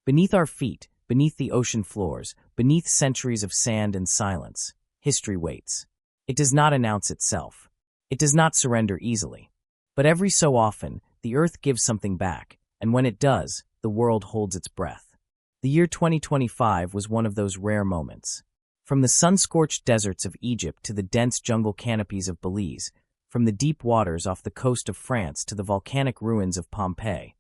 Beneath our feet, beneath the ocean floors, beneath centuries of sand and silence, history waits. It does not announce itself. It does not surrender easily. But every so often, the earth gives something back, and when it does, the world holds its breath. The year 2025 was one of those rare moments. From the sun-scorched deserts of Egypt to the dense jungle canopies of Belize, from the deep waters off the coast of France to the volcanic ruins of Pompeii,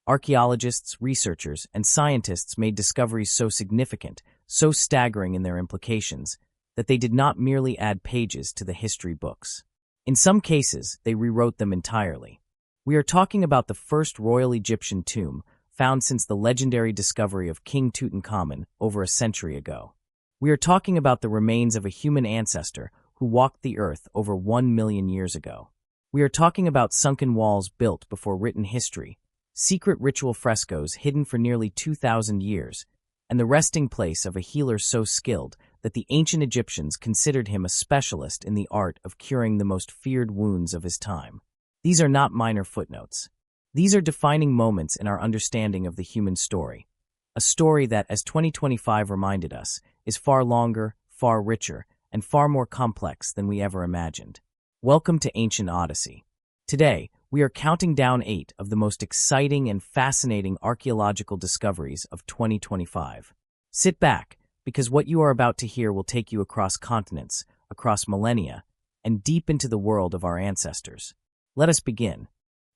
archaeologists, researchers, and scientists made discoveries so significant, so staggering in their implications, that they did not merely add pages to the history books. In some cases, they rewrote them entirely. We are talking about the first royal Egyptian tomb, found since the legendary discovery of King Tutankhamun over a century ago. We are talking about the remains of a human ancestor who walked the earth over 1 million years ago. We are talking about sunken walls built before written history, secret ritual frescoes hidden for nearly 2,000 years, and the resting place of a healer so skilled that the ancient Egyptians considered him a specialist in the art of curing the most feared wounds of his time. These are not minor footnotes. These are defining moments in our understanding of the human story, a story that, as 2025 reminded us, is far longer, far richer, and far more complex than we ever imagined. Welcome to Ancient Odyssey. Today, we are counting down 8 of the most exciting and fascinating archaeological discoveries of 2025. Sit back, because what you are about to hear will take you across continents, across millennia, and deep into the world of our ancestors. Let us begin.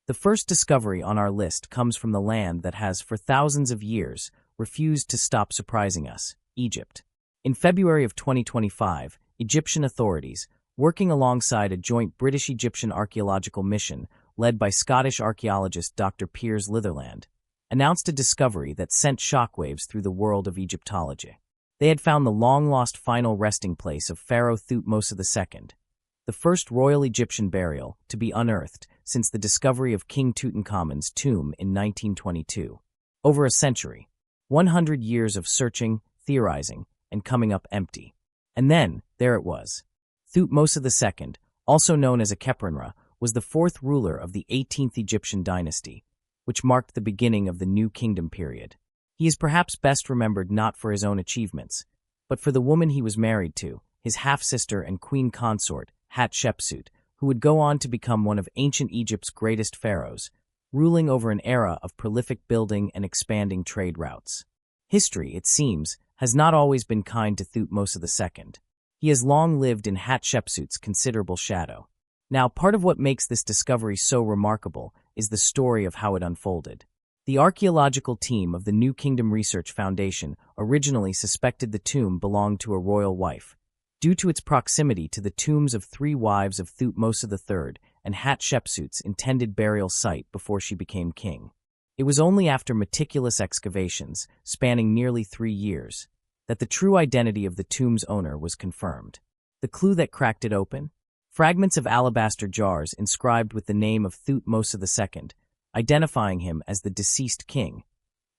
The first discovery on our list comes from the land that has, for thousands of years, refused to stop surprising us, Egypt. In February of 2025, Egyptian authorities, working alongside a joint British-Egyptian archaeological mission led by Scottish archaeologist Dr. Piers Litherland, announced a discovery that sent shockwaves through the world of Egyptology. They had found the long-lost final resting place of Pharaoh Thutmose II, the first royal Egyptian burial to be unearthed since the discovery of King Tutankhamun's tomb in 1922. Over a century, 100 years of searching, theorizing, and coming up empty. And then, there it was. Thutmose II, also known as a Kheprenra, was the fourth ruler of the 18th Egyptian dynasty, which marked the beginning of the New Kingdom period. He is perhaps best remembered not for his own achievements, but for the woman he was married to, his half-sister and queen consort, Hatshepsut, who would go on to become one of ancient Egypt's greatest pharaohs, ruling over an era of prolific building and expanding trade routes. History, it seems, has not always been kind to Thutmose II. He has long lived in Hatshepsut's considerable shadow. Now, part of what makes this discovery so remarkable is the story of how it unfolded. The archaeological team of the New Kingdom Research Foundation originally suspected the tomb belonged to a royal wife, due to its proximity to the tombs of 3 wives of Thutmose III and Hatshepsut's intended burial site before she became king. It was only after meticulous excavations, spanning nearly 3 years, that the true identity of the tomb's owner was confirmed. The clue that cracked it open? Fragments of alabaster jars inscribed with the name of Thutmose II, identifying him as the deceased king,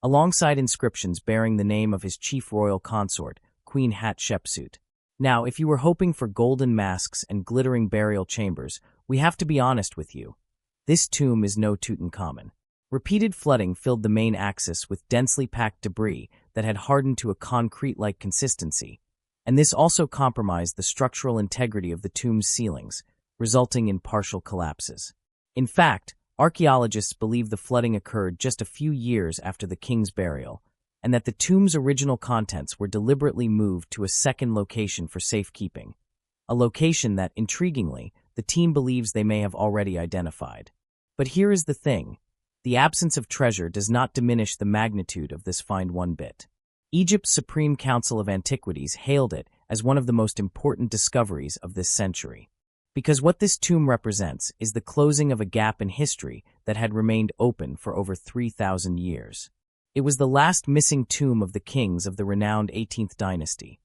alongside inscriptions bearing the name of his chief royal consort, Queen Hatshepsut. Now, if you were hoping for golden masks and glittering burial chambers, we have to be honest with you. This tomb is no Tutankhamun. Repeated flooding filled the main axis with densely packed debris that had hardened to a concrete-like consistency, and this also compromised the structural integrity of the tomb's ceilings, resulting in partial collapses. In fact, archaeologists believe the flooding occurred just a few years after the king's burial, and that the tomb's original contents were deliberately moved to a second location for safekeeping, a location that, intriguingly, the team believes they may have already identified. But here is the thing. The absence of treasure does not diminish the magnitude of this find one bit. Egypt's Supreme Council of Antiquities hailed it as one of the most important discoveries of this century. Because what this tomb represents is the closing of a gap in history that had remained open for over 3,000 years. It was the last missing tomb of the kings of the renowned 18th dynasty,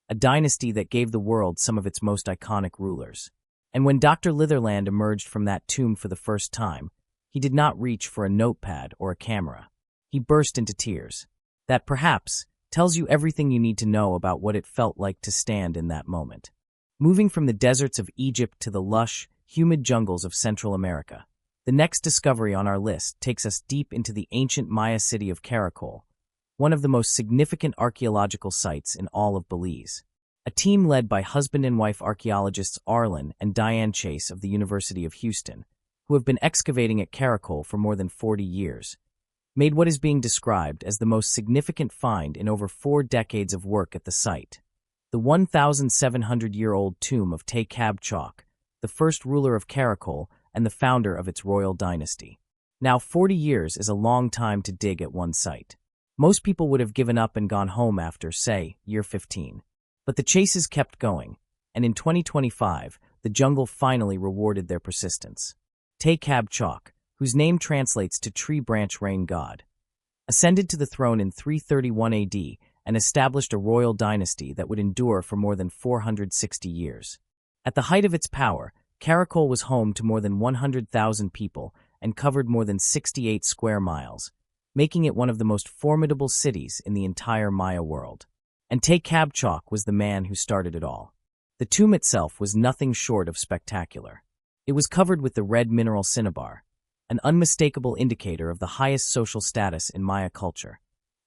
a dynasty that gave the world some of its most iconic rulers. And when Dr. Litherland emerged from that tomb for the first time, he did not reach for a notepad or a camera. He burst into tears. That, perhaps, tells you everything you need to know about what it felt like to stand in that moment. Moving from the deserts of Egypt to the lush, humid jungles of Central America, the next discovery on our list takes us deep into the ancient Maya city of Karakol, one of the most significant archaeological sites in all of Belize. A team led by husband and wife archaeologists Arlen and Diane Chase of the University of Houston, who have been excavating at Karakol for more than 40 years, made what is being described as the most significant find in over 4 decades of work at the site. The 1,700-year-old tomb of Chaak, the first ruler of Karakol and the founder of its royal dynasty. Now, 40 years is a long time to dig at one site. Most people would have given up and gone home after, say, year 15. But the chases kept going, and in 2025, the jungle finally rewarded their persistence. Chaak, whose name translates to tree branch rain god, ascended to the throne in 331 AD and established a royal dynasty that would endure for more than 460 years. At the height of its power, Karakol was home to more than 100,000 people and covered more than 68 square miles, making it one of the most formidable cities in the entire Maya world. And Chaak was the man who started it all. The tomb itself was nothing short of spectacular. It was covered with the red mineral cinnabar, an unmistakable indicator of the highest social status in Maya culture,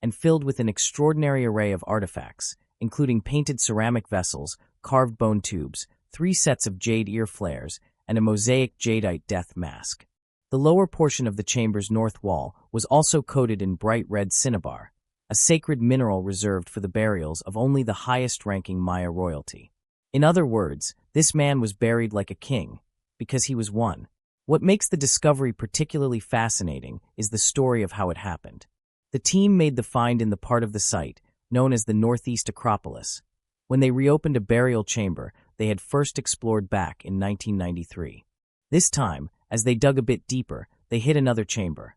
and filled with an extraordinary array of artifacts, including painted ceramic vessels, carved bone tubes, 3 sets of jade ear flares, and a mosaic jadeite death mask. The lower portion of the chamber's north wall was also coated in bright red cinnabar, a sacred mineral reserved for the burials of only the highest-ranking Maya royalty. In other words, this man was buried like a king, because he was one. What makes the discovery particularly fascinating is the story of how it happened. The team made the find in the part of the site known as the Northeast Acropolis. When they reopened a burial chamber they had first explored back in 1993. This time, as they dug a bit deeper, they hit another chamber,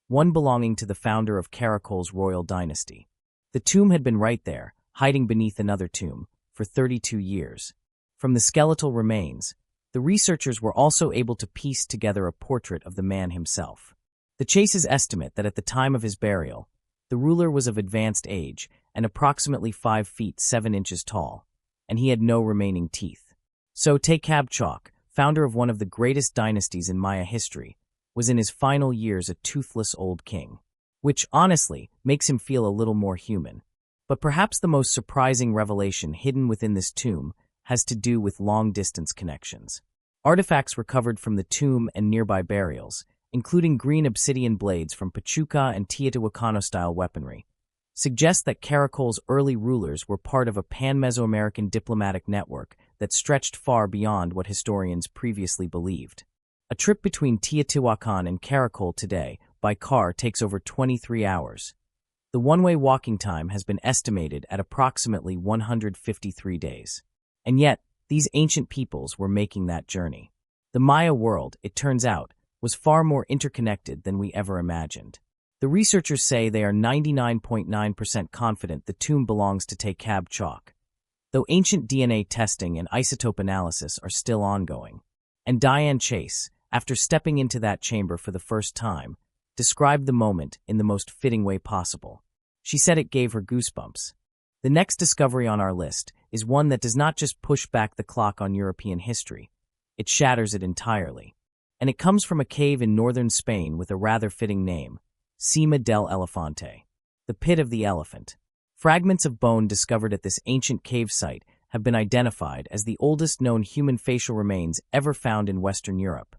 one belonging to the founder of Karakol's royal dynasty. The tomb had been right there, hiding beneath another tomb, for 32 years. From the skeletal remains, the researchers were also able to piece together a portrait of the man himself. The Chase's estimate that at the time of his burial, the ruler was of advanced age and approximately 5 feet 7 inches tall, and he had no remaining teeth. So Chaak, founder of one of the greatest dynasties in Maya history, was in his final years a toothless old king, which honestly makes him feel a little more human. But perhaps the most surprising revelation hidden within this tomb has to do with long-distance connections. Artifacts recovered from the tomb and nearby burials, including green obsidian blades from Pachuca and Teotihuacano-style weaponry, suggest that Karakol's early rulers were part of a pan-Mesoamerican diplomatic network that stretched far beyond what historians previously believed. A trip between Teotihuacan and Karakol today by car takes over 23 hours. The one-way walking time has been estimated at approximately 153 days. And yet, these ancient peoples were making that journey. The Maya world, it turns out, was far more interconnected than we ever imagined. The researchers say they are 99.9% confident the tomb belongs to Chaak, though ancient DNA testing and isotope analysis are still ongoing. And Diane Chase, after stepping into that chamber for the first time, described the moment in the most fitting way possible. She said it gave her goosebumps. The next discovery on our list is one that does not just push back the clock on European history, it shatters it entirely. And it comes from a cave in northern Spain with a rather fitting name, Cima del Elefante, the Pit of the Elephant. Fragments of bone discovered at this ancient cave site have been identified as the oldest known human facial remains ever found in Western Europe.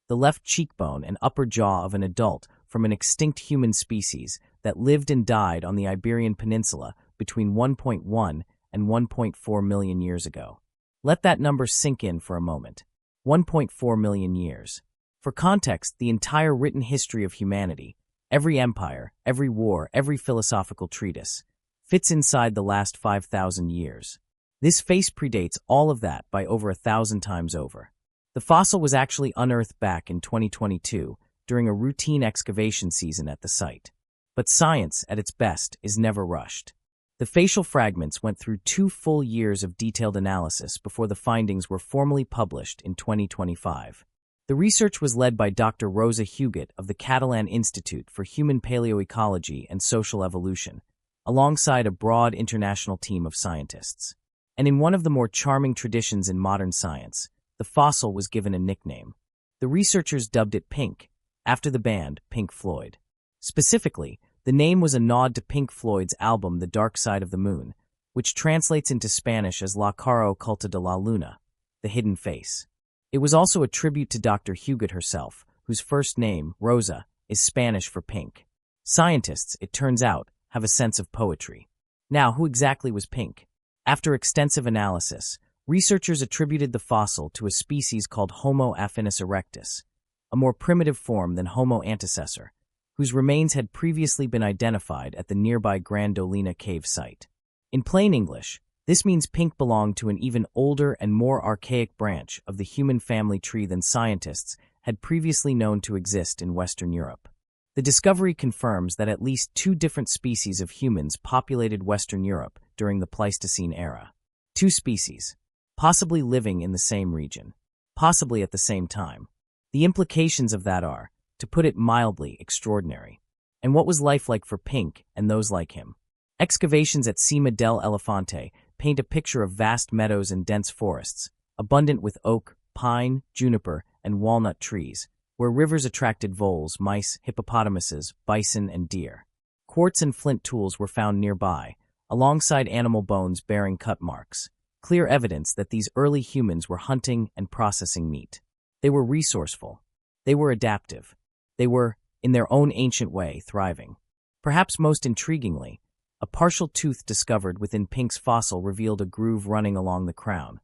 The left cheekbone and upper jaw of an adult from an extinct human species that lived and died on the Iberian Peninsula between 1.1 and 1.4 million years ago. Let that number sink in for a moment. 1.4 million years. For context, the entire written history of humanity, every empire, every war, every philosophical treatise, fits inside the last 5,000 years. This face predates all of that by over 1,000 times over. The fossil was actually unearthed back in 2022 during a routine excavation season at the site. But science, at its best, is never rushed. The facial fragments went through 2 full years of detailed analysis before the findings were formally published in 2025. The research was led by Dr. Rosa Huguet of the Catalan Institute for Human Paleoecology and Social Evolution, alongside a broad international team of scientists. And in one of the more charming traditions in modern science, the fossil was given a nickname. The researchers dubbed it Pink, after the band Pink Floyd. Specifically, The name was a nod to Pink Floyd's album The Dark Side of the Moon, which translates into Spanish as La Cara Oculta de la Luna, the hidden face. It was also a tribute to Dr. Huguet herself, whose first name, Rosa, is Spanish for pink. Scientists, it turns out, have a sense of poetry. Now, who exactly was Pink? After extensive analysis, researchers attributed the fossil to a species called Homo affinis erectus, a more primitive form than Homo antecessor, whose remains had previously been identified at the nearby Grandolina cave site. In plain English, this means Pink belonged to an even older and more archaic branch of the human family tree than scientists had previously known to exist in Western Europe. The discovery confirms that at least 2 different species of humans populated Western Europe during the Pleistocene era. 2 species, possibly living in the same region, possibly at the same time. The implications of that are, to put it mildly, extraordinary. And what was life like for Pink and those like him? Excavations at Cima del Elefante paint a picture of vast meadows and dense forests, abundant with oak, pine, juniper, and walnut trees, where rivers attracted voles, mice, hippopotamuses, bison, and deer. Quartz and flint tools were found nearby, alongside animal bones bearing cut marks, clear evidence that these early humans were hunting and processing meat. They were resourceful. They were adaptive. They were, in their own ancient way, thriving. Perhaps most intriguingly, a partial tooth discovered within Pink's fossil revealed a groove running along the crown,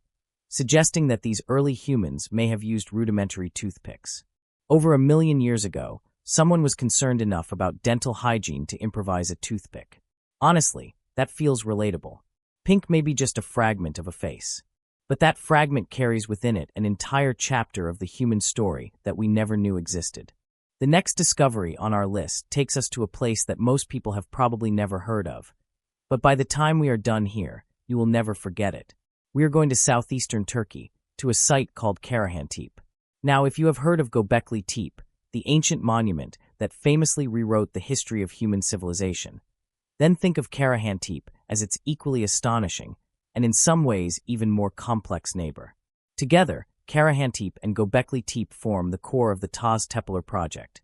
suggesting that these early humans may have used rudimentary toothpicks. Over 1 million years ago, someone was concerned enough about dental hygiene to improvise a toothpick. Honestly, that feels relatable. Pink may be just a fragment of a face, but that fragment carries within it an entire chapter of the human story that we never knew existed. The next discovery on our list takes us to a place that most people have probably never heard of, but by the time we are done here, you will never forget it. We are going to southeastern Turkey, to a site called Karahantepe. Now, if you have heard of Göbekli Tepe, the ancient monument that famously rewrote the history of human civilization, then think of Karahantepe as its equally astonishing, and in some ways even more complex neighbor. Together, Karahantepe and Göbekli Tepe form the core of the Taz Tepeler project,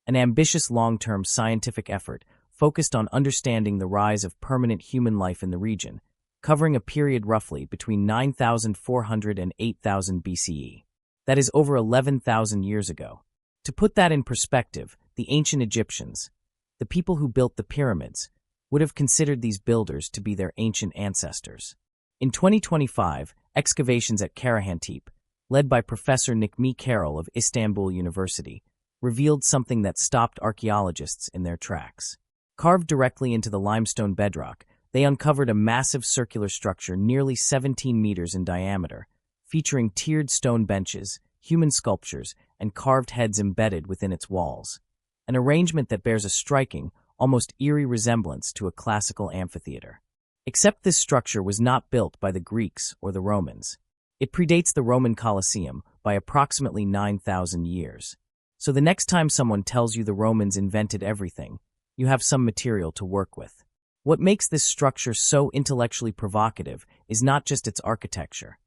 an ambitious long-term scientific effort focused on understanding the rise of permanent human life in the region, covering a period roughly between 9,400 and 8,000 BCE. That is over 11,000 years ago. To put that in perspective, the ancient Egyptians, the people who built the pyramids, would have considered these builders to be their ancient ancestors. In 2025, excavations at Karahantepe, led by Professor Necmi Carroll of Istanbul University, revealed something that stopped archaeologists in their tracks. Carved directly into the limestone bedrock, they uncovered a massive circular structure nearly 17 meters in diameter, featuring tiered stone benches, human sculptures, and carved heads embedded within its walls, an arrangement that bears a striking, almost eerie resemblance to a classical amphitheater. Except this structure was not built by the Greeks or the Romans. It predates the Roman Colosseum by approximately 9,000 years. So the next time someone tells you the Romans invented everything, you have some material to work with. What makes this structure so intellectually provocative is not just its architecture.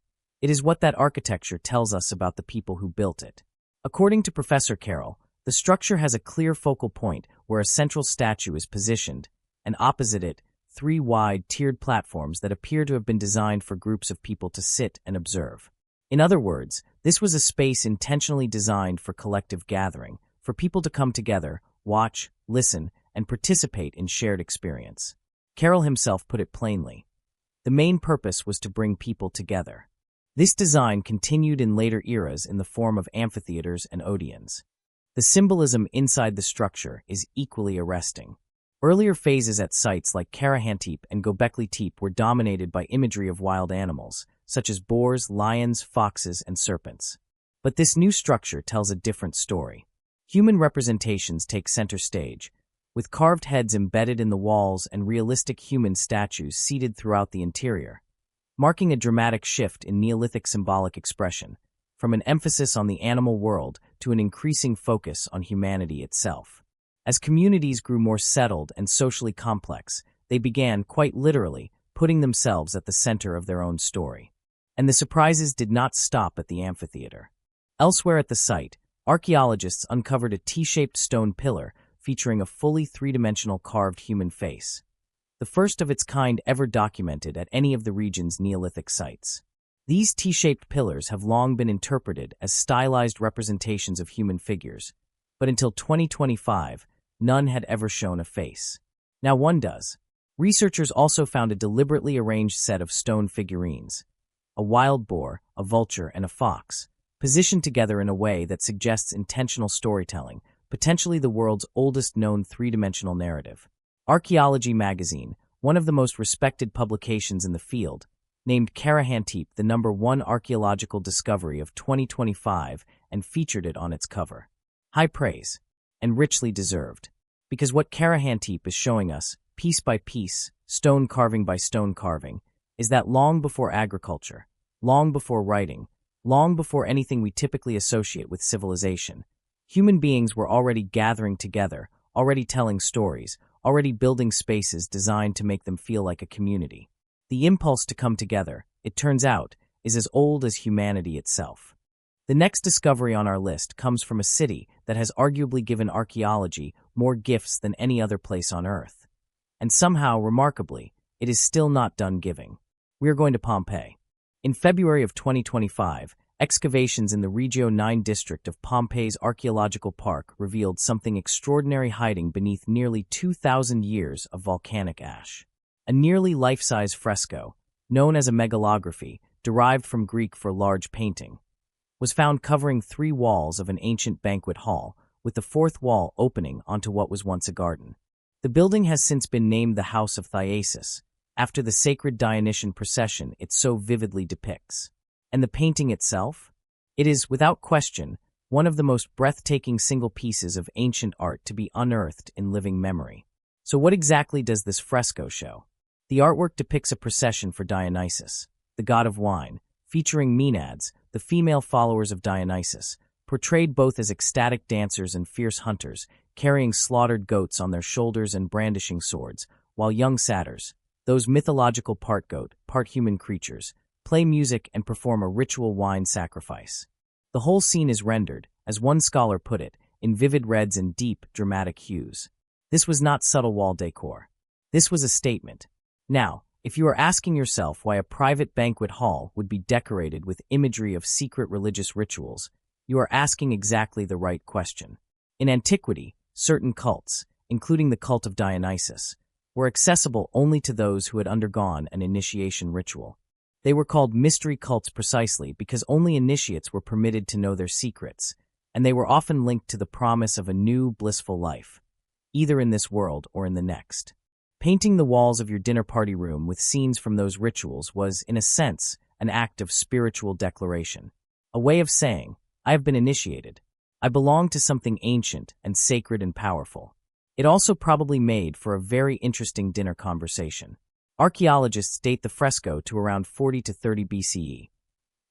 It is what that architecture tells us about the people who built it. According to Professor Carroll, the structure has a clear focal point where a central statue is positioned, and opposite it, 3 wide, tiered platforms that appear to have been designed for groups of people to sit and observe. In other words, this was a space intentionally designed for collective gathering, for people to come together, watch, listen, and participate in shared experience. Carroll himself put it plainly. The main purpose was to bring people together. This design continued in later eras in the form of amphitheaters and odeons. The symbolism inside the structure is equally arresting. Earlier phases at sites like Karahantepe and Göbekli Tepe were dominated by imagery of wild animals, such as boars, lions, foxes, and serpents. But this new structure tells a different story. Human representations take center stage, with carved heads embedded in the walls and realistic human statues seated throughout the interior, marking a dramatic shift in Neolithic symbolic expression, from an emphasis on the animal world to an increasing focus on humanity itself. As communities grew more settled and socially complex, they began, quite literally, putting themselves at the center of their own story. And the surprises did not stop at the amphitheater. Elsewhere at the site, archaeologists uncovered a T-shaped stone pillar featuring a fully three-dimensional carved human face, the first of its kind ever documented at any of the region's Neolithic sites. These T-shaped pillars have long been interpreted as stylized representations of human figures, but until 2025, none had ever shown a face. Now one does. Researchers also found a deliberately arranged set of stone figurines, a wild boar, a vulture, and a fox, positioned together in a way that suggests intentional storytelling, potentially the world's oldest known three-dimensional narrative. Archaeology magazine, one of the most respected publications in the field, named Karahantepe the #1 archaeological discovery of 2025 and featured it on its cover. High praise, and richly deserved, because what Karahantepe is showing us, piece by piece, stone carving by stone carving, is that long before agriculture, long before writing, long before anything we typically associate with civilization, human beings were already gathering together, already telling stories, already building spaces designed to make them feel like a community. The impulse to come together, it turns out, is as old as humanity itself. The next discovery on our list comes from a city that has arguably given archaeology more gifts than any other place on Earth. And somehow, remarkably, it is still not done giving. We are going to Pompeii. In February of 2025, excavations in the Regio 9 district of Pompeii's archaeological park revealed something extraordinary hiding beneath nearly 2,000 years of volcanic ash. A nearly life-size fresco, known as a megalography, derived from Greek for large painting, was found covering 3 walls of an ancient banquet hall, with the 4th wall opening onto what was once a garden. The building has since been named the House of Thyasis, after the sacred Dionysian procession it so vividly depicts. And the painting itself? It is, without question, one of the most breathtaking single pieces of ancient art to be unearthed in living memory. So what exactly does this fresco show? The artwork depicts a procession for Dionysus, the god of wine, featuring Maenads, the female followers of Dionysus, portrayed both as ecstatic dancers and fierce hunters, carrying slaughtered goats on their shoulders and brandishing swords, while young satyrs, those mythological part goat, part human creatures, play music and perform a ritual wine sacrifice. The whole scene is rendered, as one scholar put it, in vivid reds and deep, dramatic hues. This was not subtle wall decor. This was a statement. Now, if you are asking yourself why a private banquet hall would be decorated with imagery of secret religious rituals, you are asking exactly the right question. In antiquity, certain cults, including the cult of Dionysus, were accessible only to those who had undergone an initiation ritual. They were called mystery cults precisely because only initiates were permitted to know their secrets, and they were often linked to the promise of a new, blissful life, either in this world or in the next. Painting the walls of your dinner party room with scenes from those rituals was, in a sense, an act of spiritual declaration, a way of saying, I have been initiated. I belong to something ancient and sacred and powerful. It also probably made for a very interesting dinner conversation. Archaeologists date the fresco to around 40 to 30 BCE,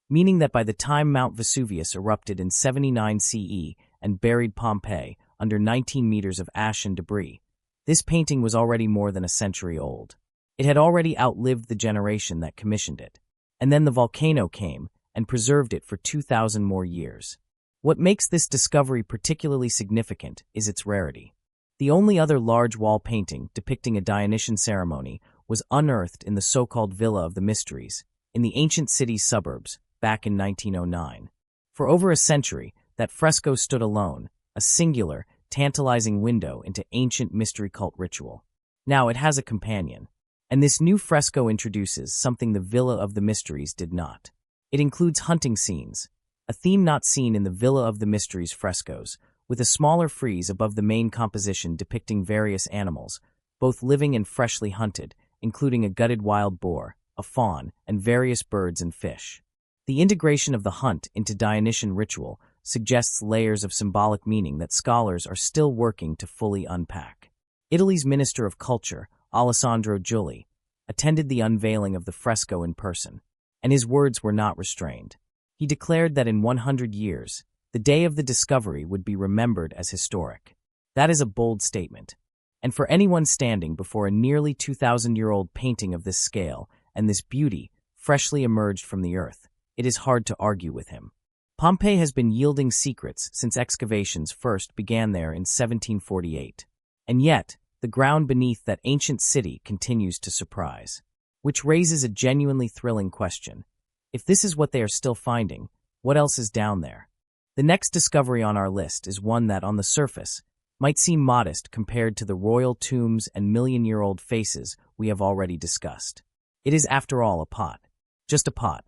meaning that by the time Mount Vesuvius erupted in 79 CE and buried Pompeii under 19 meters of ash and debris, this painting was already more than a century old. It had already outlived the generation that commissioned it. And then the volcano came and preserved it for 2,000 more years. What makes this discovery particularly significant is its rarity. The only other large wall painting depicting a Dionysian ceremony was unearthed in the so-called Villa of the Mysteries, in the ancient city's suburbs, back in 1909. For over a century, that fresco stood alone, a singular, tantalizing window into ancient mystery cult ritual. Now it has a companion, and this new fresco introduces something the Villa of the Mysteries did not. It includes hunting scenes, a theme not seen in the Villa of the Mysteries frescoes, with a smaller frieze above the main composition depicting various animals, both living and freshly hunted, including a gutted wild boar, a fawn, and various birds and fish. The integration of the hunt into Dionysian ritual suggests layers of symbolic meaning that scholars are still working to fully unpack. Italy's Minister of Culture, Alessandro Giulli, attended the unveiling of the fresco in person, and his words were not restrained. He declared that in 100 years, the day of the discovery would be remembered as historic. That is a bold statement. And for anyone standing before a nearly 2,000-year-old painting of this scale and this beauty freshly emerged from the earth, it is hard to argue with him. Pompeii has been yielding secrets since excavations first began there in 1748. And yet, the ground beneath that ancient city continues to surprise. Which raises a genuinely thrilling question. If this is what they are still finding, what else is down there? The next discovery on our list is one that, on the surface, might seem modest compared to the royal tombs and million-year-old faces we have already discussed. It is, after all, a pot. Just a pot.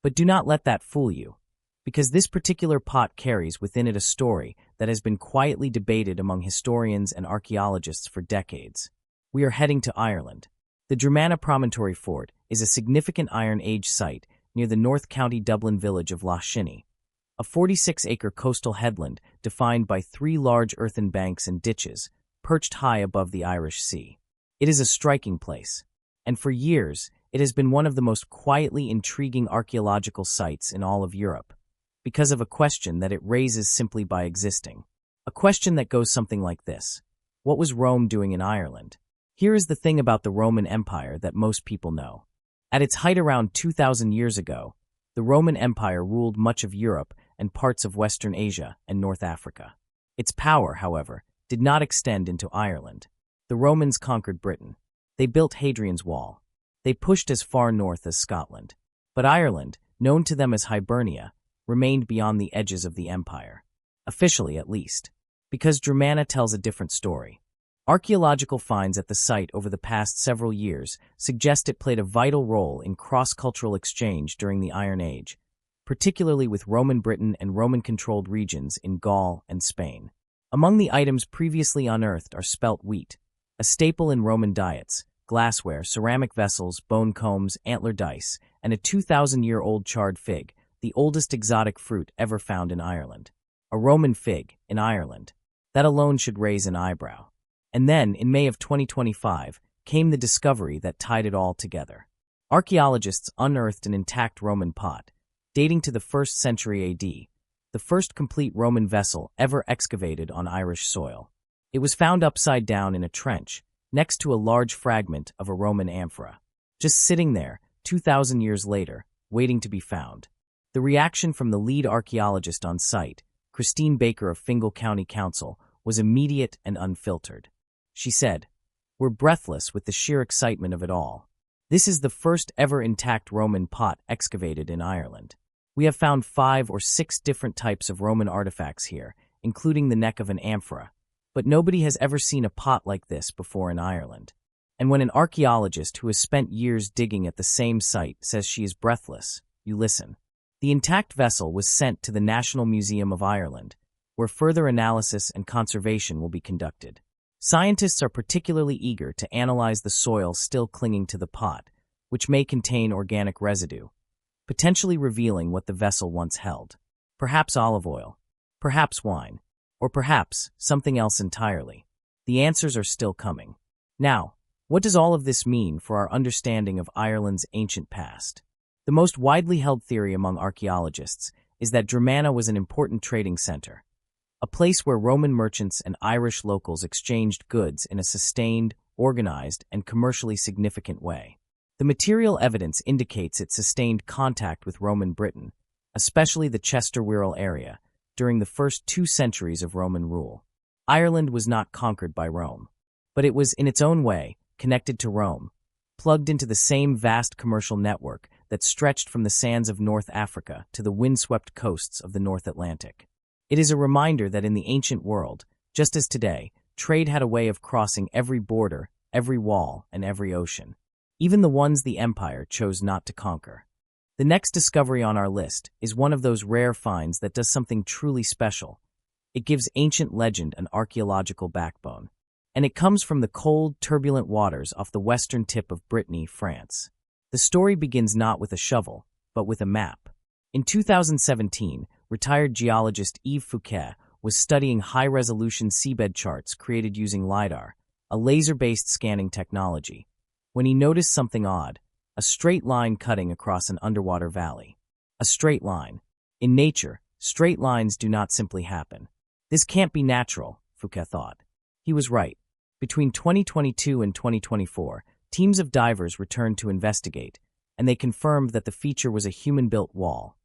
But do not let that fool you, because this particular pot carries within it a story that has been quietly debated among historians and archaeologists for decades. We are heading to Ireland. The Dromana Promontory Fort is a significant Iron Age site near the North County Dublin village of Lough Shinny, a 46-acre coastal headland defined by 3 large earthen banks and ditches, perched high above the Irish Sea. It is a striking place, and for years it has been one of the most quietly intriguing archaeological sites in all of Europe, because of a question that it raises simply by existing. A question that goes something like this: what was Rome doing in Ireland? Here is the thing about the Roman Empire that most people know. At its height around 2,000 years ago, the Roman Empire ruled much of Europe and parts of Western Asia and North Africa. Its power, however, did not extend into Ireland. The Romans conquered Britain. They built Hadrian's Wall. They pushed as far north as Scotland. But Ireland, known to them as Hibernia, remained beyond the edges of the empire. Officially, at least. Because Dromana tells a different story. Archaeological finds at the site over the past several years suggest it played a vital role in cross-cultural exchange during the Iron Age, particularly with Roman Britain and Roman-controlled regions in Gaul and Spain. Among the items previously unearthed are spelt wheat, a staple in Roman diets, glassware, ceramic vessels, bone combs, antler dice, and a 2,000-year-old charred fig, the oldest exotic fruit ever found in Ireland. A Roman fig, in Ireland. That alone should raise an eyebrow. And then, in May of 2025, came the discovery that tied it all together. Archaeologists unearthed an intact Roman pot, dating to the 1st century AD, the first complete Roman vessel ever excavated on Irish soil. It was found upside down in a trench, next to a large fragment of a Roman amphora, just sitting there, 2,000 years later, waiting to be found. The reaction from the lead archaeologist on site, Christine Baker of Fingal County Council, was immediate and unfiltered. She said, "We're breathless with the sheer excitement of it all. This is the first ever intact Roman pot excavated in Ireland. We have found 5 or 6 different types of Roman artifacts here, including the neck of an amphora, but nobody has ever seen a pot like this before in Ireland." And when an archaeologist who has spent years digging at the same site says she is breathless, you listen. The intact vessel was sent to the National Museum of Ireland, where further analysis and conservation will be conducted. Scientists are particularly eager to analyze the soil still clinging to the pot, which may contain organic residue, potentially revealing what the vessel once held. Perhaps olive oil, perhaps wine, or perhaps something else entirely. The answers are still coming. Now, what does all of this mean for our understanding of Ireland's ancient past? The most widely held theory among archaeologists is that Dromana was an important trading center, a place where Roman merchants and Irish locals exchanged goods in a sustained, organized, and commercially significant way. The material evidence indicates it sustained contact with Roman Britain, especially the Chester Wirral area, during the first 2 centuries of Roman rule. Ireland was not conquered by Rome, but it was, in its own way, connected to Rome, plugged into the same vast commercial network that stretched from the sands of North Africa to the windswept coasts of the North Atlantic. It is a reminder that in the ancient world, just as today, trade had a way of crossing every border, every wall, and every ocean, even the ones the empire chose not to conquer. The next discovery on our list is one of those rare finds that does something truly special. It gives ancient legend an archaeological backbone, and it comes from the cold, turbulent waters off the western tip of Brittany, France. The story begins not with a shovel, but with a map. In 2017, retired geologist Yves Fouquet was studying high-resolution seabed charts created using LiDAR, a laser-based scanning technology, when he noticed something odd, a straight line cutting across an underwater valley. A straight line. In nature, straight lines do not simply happen. This can't be natural, Fouquet thought. He was right. Between 2022 and 2024, teams of divers returned to investigate, and they confirmed that the feature was a human-built wall,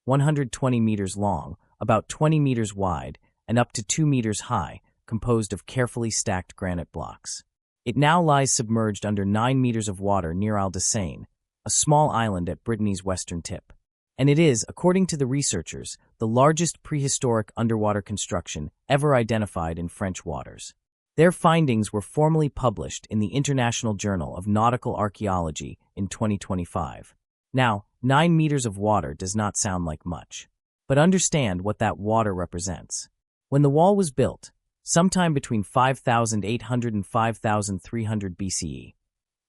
120 meters long, about 20 meters wide, and up to 2 meters high, composed of carefully stacked granite blocks. It now lies submerged under 9 meters of water near Al-Dassain, a small island at Brittany's western tip. And it is, according to the researchers, the largest prehistoric underwater construction ever identified in French waters. Their findings were formally published in the International Journal of Nautical Archaeology in 2025. Now, 9 meters of water does not sound like much. But understand what that water represents. When the wall was built, sometime between 5,800 and 5,300 BCE,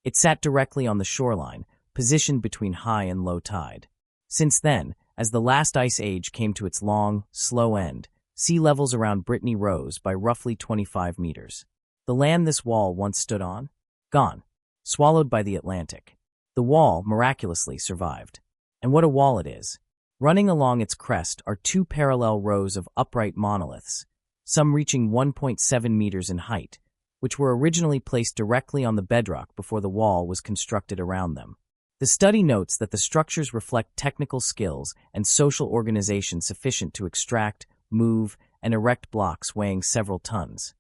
it sat directly on the shoreline, positioned between high and low tide. Since then, as the last ice age came to its long, slow end, sea levels around Brittany rose by roughly 25 meters. The land this wall once stood on? Gone. Swallowed by the Atlantic. The wall miraculously survived. And what a wall it is. Running along its crest are 2 parallel rows of upright monoliths, some reaching 1.7 meters in height, which were originally placed directly on the bedrock before the wall was constructed around them. The study notes that the structures reflect technical skills and social organization sufficient to extract, move, and erect blocks weighing several tons,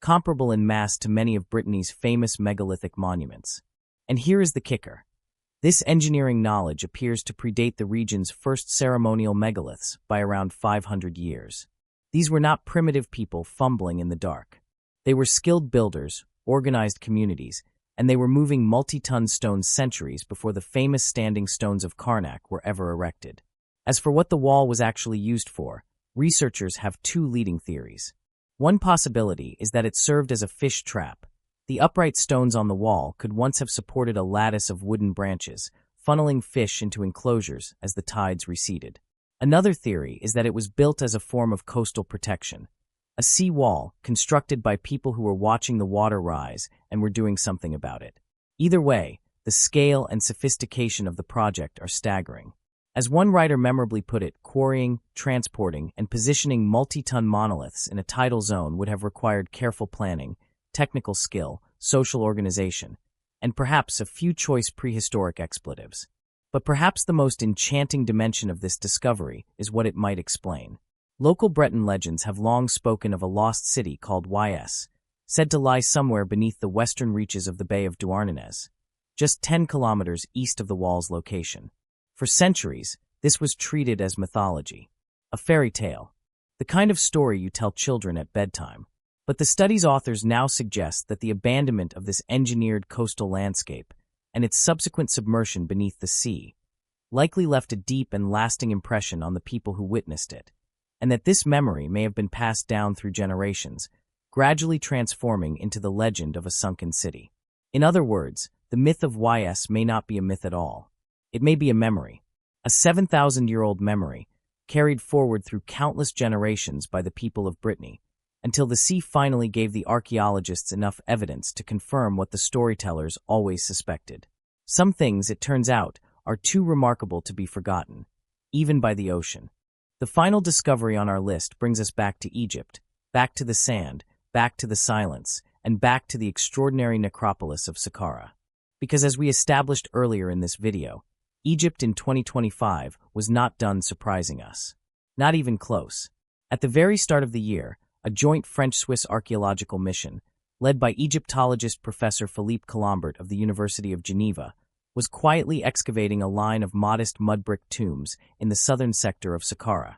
comparable in mass to many of Brittany's famous megalithic monuments. And here is the kicker. This engineering knowledge appears to predate the region's first ceremonial megaliths by around 500 years. These were not primitive people fumbling in the dark. They were skilled builders, organized communities, and they were moving multi-ton stones centuries before the famous standing stones of Karnak were ever erected. As for what the wall was actually used for, researchers have 2 leading theories. One possibility is that it served as a fish trap. The upright stones on the wall could once have supported a lattice of wooden branches, funneling fish into enclosures as the tides receded. Another theory is that it was built as a form of coastal protection, a sea wall constructed by people who were watching the water rise and were doing something about it. Either way, the scale and sophistication of the project are staggering. As one writer memorably put it, quarrying, transporting, and positioning multi-ton monoliths in a tidal zone would have required careful planning, technical skill, social organization, and perhaps a few choice prehistoric expletives. But perhaps the most enchanting dimension of this discovery is what it might explain. Local Breton legends have long spoken of a lost city called Ys, said to lie somewhere beneath the western reaches of the Bay of Douarnenez, just 10 kilometers east of the wall's location. For centuries, this was treated as mythology, a fairy tale, the kind of story you tell children at bedtime. But the study's authors now suggest that the abandonment of this engineered coastal landscape and its subsequent submersion beneath the sea likely left a deep and lasting impression on the people who witnessed it, and that this memory may have been passed down through generations, gradually transforming into the legend of a sunken city. In other words, the myth of Ys may not be a myth at all. It may be a memory, a 7,000-year-old memory, carried forward through countless generations by the people of Brittany, until the sea finally gave the archaeologists enough evidence to confirm what the storytellers always suspected. Some things, it turns out, are too remarkable to be forgotten, even by the ocean. The final discovery on our list brings us back to Egypt, back to the sand, back to the silence, and back to the extraordinary necropolis of Saqqara. Because as we established earlier in this video, Egypt in 2025 was not done surprising us. Not even close. At the very start of the year, a joint French-Swiss archaeological mission, led by Egyptologist Professor Philippe Colambert of the University of Geneva, was quietly excavating a line of modest mud-brick tombs in the southern sector of Saqqara,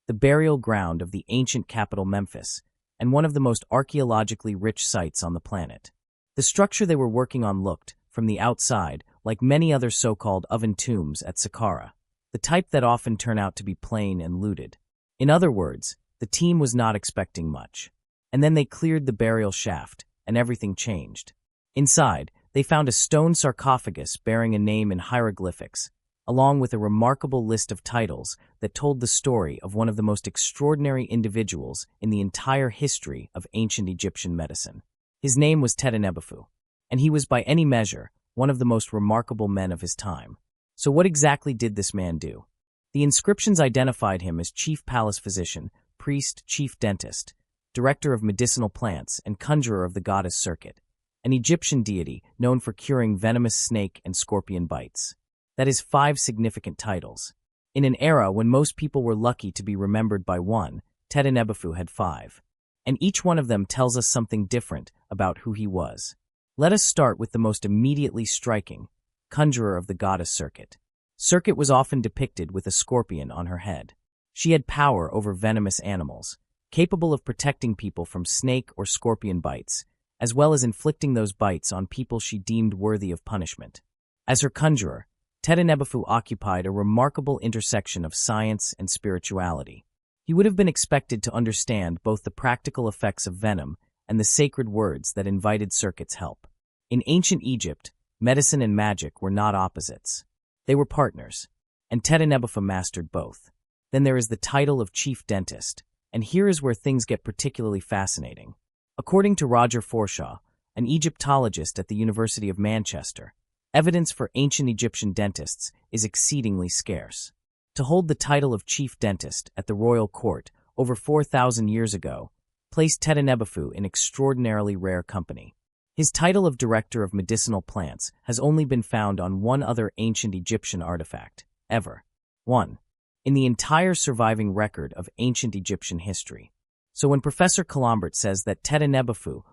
the burial ground of the ancient capital Memphis, and one of the most archaeologically rich sites on the planet. The structure they were working on looked, from the outside, like many other so-called oven tombs at Saqqara, the type that often turn out to be plain and looted. In other words, the team was not expecting much. And then they cleared the burial shaft, and everything changed. Inside, they found a stone sarcophagus bearing a name in hieroglyphics, along with a remarkable list of titles that told the story of one of the most extraordinary individuals in the entire history of ancient Egyptian medicine. His name was Tetenebefu, and he was by any measure one of the most remarkable men of his time. So what exactly did this man do? The inscriptions identified him as chief palace physician, priest, chief dentist, director of medicinal plants, and conjurer of the goddess Serket, an Egyptian deity known for curing venomous snake and scorpion bites. That is 5 significant titles. In an era when most people were lucky to be remembered by one, Tetenebefu had 5. and each one of them tells us something different about who he was. Let us start with the most immediately striking, conjurer of the goddess Serket. Serket was often depicted with a scorpion on her head. She had power over venomous animals, capable of protecting people from snake or scorpion bites, as well as inflicting those bites on people she deemed worthy of punishment. As her conjurer, Tete occupied a remarkable intersection of science and spirituality. He would have been expected to understand both the practical effects of venom and the sacred words that invited Serket's help. In ancient Egypt, medicine and magic were not opposites. They were partners, and Tete mastered both. Then there is the title of chief dentist, and here is where things get particularly fascinating. According to Roger Forshaw, an Egyptologist at the University of Manchester, evidence for ancient Egyptian dentists is exceedingly scarce. To hold the title of chief dentist at the royal court over 4,000 years ago placed Tete in extraordinarily rare company. His title of director of medicinal plants has only been found on one other ancient Egyptian artifact, ever. 1. In the entire surviving record of ancient Egyptian history. So when Professor Calambert says that Tete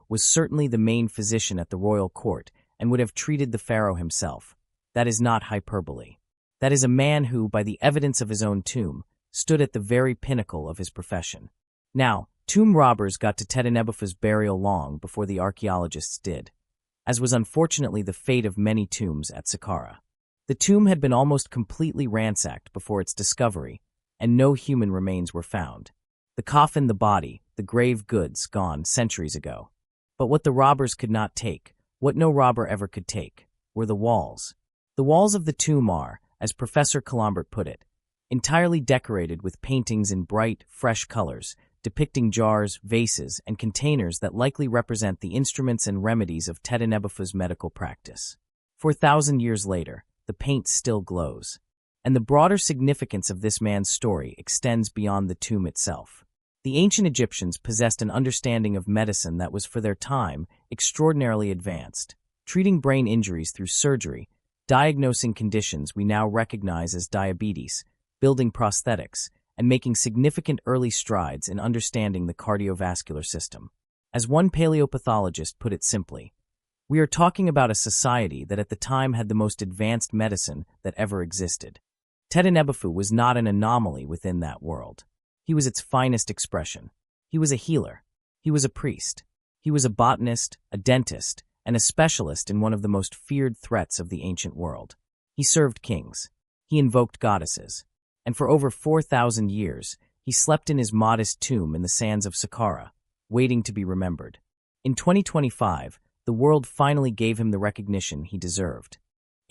was certainly the main physician at the royal court and would have treated the pharaoh himself, that is not hyperbole. That is a man who, by the evidence of his own tomb, stood at the very pinnacle of his profession. Now, tomb robbers got to Tete burial long before the archaeologists did, as was unfortunately the fate of many tombs at Saqqara. The tomb had been almost completely ransacked before its discovery, and no human remains were found. The coffin, the body, the grave goods gone centuries ago. But what the robbers could not take, what no robber ever could take, were the walls. The walls of the tomb are, as Professor Calambert put it, entirely decorated with paintings in bright, fresh colors, depicting jars, vases, and containers that likely represent the instruments and remedies of Tete medical practice. 4,000 years later, the paint still glows. And the broader significance of this man's story extends beyond the tomb itself. The ancient Egyptians possessed an understanding of medicine that was, for their time, extraordinarily advanced, treating brain injuries through surgery, diagnosing conditions we now recognize as diabetes, building prosthetics, and making significant early strides in understanding the cardiovascular system. As one paleopathologist put it simply, we are talking about a society that at the time had the most advanced medicine that ever existed. Tete was not an anomaly within that world. He was its finest expression. He was a healer. He was a priest. He was a botanist, a dentist, and a specialist in one of the most feared threats of the ancient world. He served kings. He invoked goddesses. And for over 4,000 years, he slept in his modest tomb in the sands of Saqqara, waiting to be remembered. In 2025, the world finally gave him the recognition he deserved.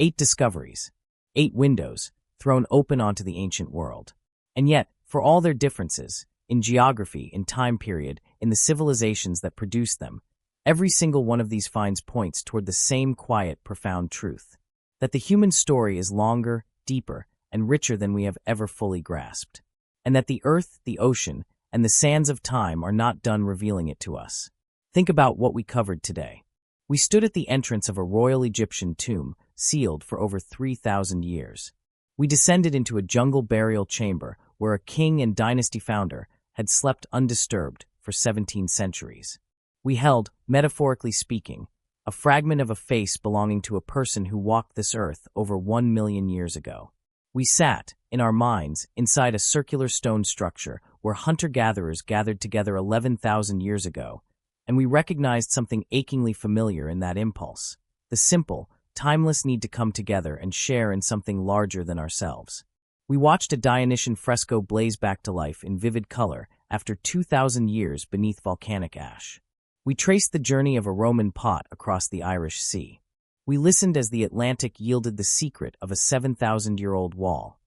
8 discoveries, 8 windows, thrown open onto the ancient world. And yet, for all their differences, in geography, in time period, in the civilizations that produced them, every single one of these finds points toward the same quiet, profound truth. That the human story is longer, deeper, and richer than we have ever fully grasped. And that the earth, the ocean, and the sands of time are not done revealing it to us. Think about what we covered today. We stood at the entrance of a royal Egyptian tomb, sealed for over 3,000 years. We descended into a jungle burial chamber where a king and dynasty founder had slept undisturbed for 17 centuries. We held, metaphorically speaking, a fragment of a face belonging to a person who walked this earth over 1 million years ago. We sat, in our minds, inside a circular stone structure where hunter-gatherers gathered together 11,000 years ago, and we recognized something achingly familiar in that impulse, the simple, timeless need to come together and share in something larger than ourselves. We watched a Dionysian fresco blaze back to life in vivid color after 2,000 years beneath volcanic ash. We traced the journey of a Roman pot across the Irish Sea. We listened as the Atlantic yielded the secret of a 7,000-year-old wall,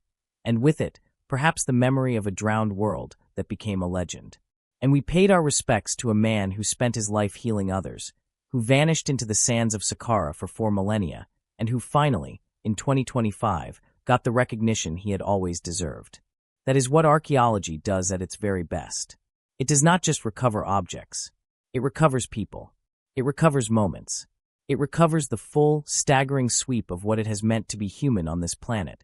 and with it, perhaps the memory of a drowned world that became a legend. And we paid our respects to a man who spent his life healing others, who vanished into the sands of Saqqara for 4 millennia, and who finally, in 2025, got the recognition he had always deserved. That is what archaeology does at its very best. It does not just recover objects. It recovers people. It recovers moments. It recovers the full, staggering sweep of what it has meant to be human on this planet,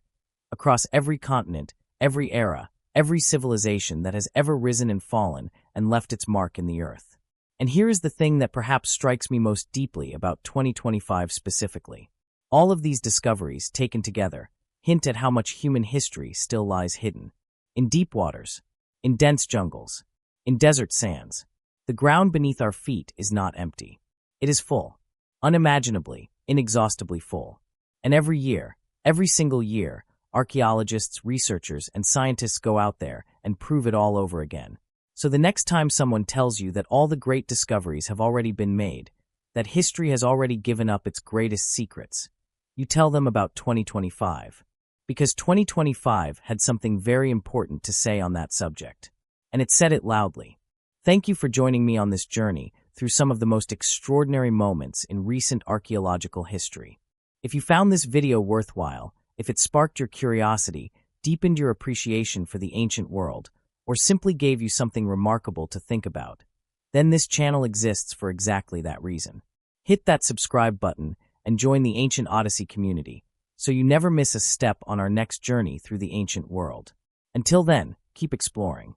across every continent, every era, every civilization that has ever risen and fallen, and left its mark in the earth. And here is the thing that perhaps strikes me most deeply about 2025 specifically. All of these discoveries, taken together, hint at how much human history still lies hidden. In deep waters, in dense jungles, in desert sands, the ground beneath our feet is not empty. It is full, unimaginably, inexhaustibly full. And every single year, archaeologists, researchers, and scientists go out there and prove it all over again. So the next time someone tells you that all the great discoveries have already been made, that history has already given up its greatest secrets, you tell them about 2025. Because 2025 had something very important to say on that subject. And it said it loudly. Thank you for joining me on this journey through some of the most extraordinary moments in recent archaeological history. If you found this video worthwhile, if it sparked your curiosity, deepened your appreciation for the ancient world, or simply gave you something remarkable to think about, then this channel exists for exactly that reason. Hit that subscribe button and join the Ancient Odyssey community, so you never miss a step on our next journey through the ancient world. Until then, keep exploring.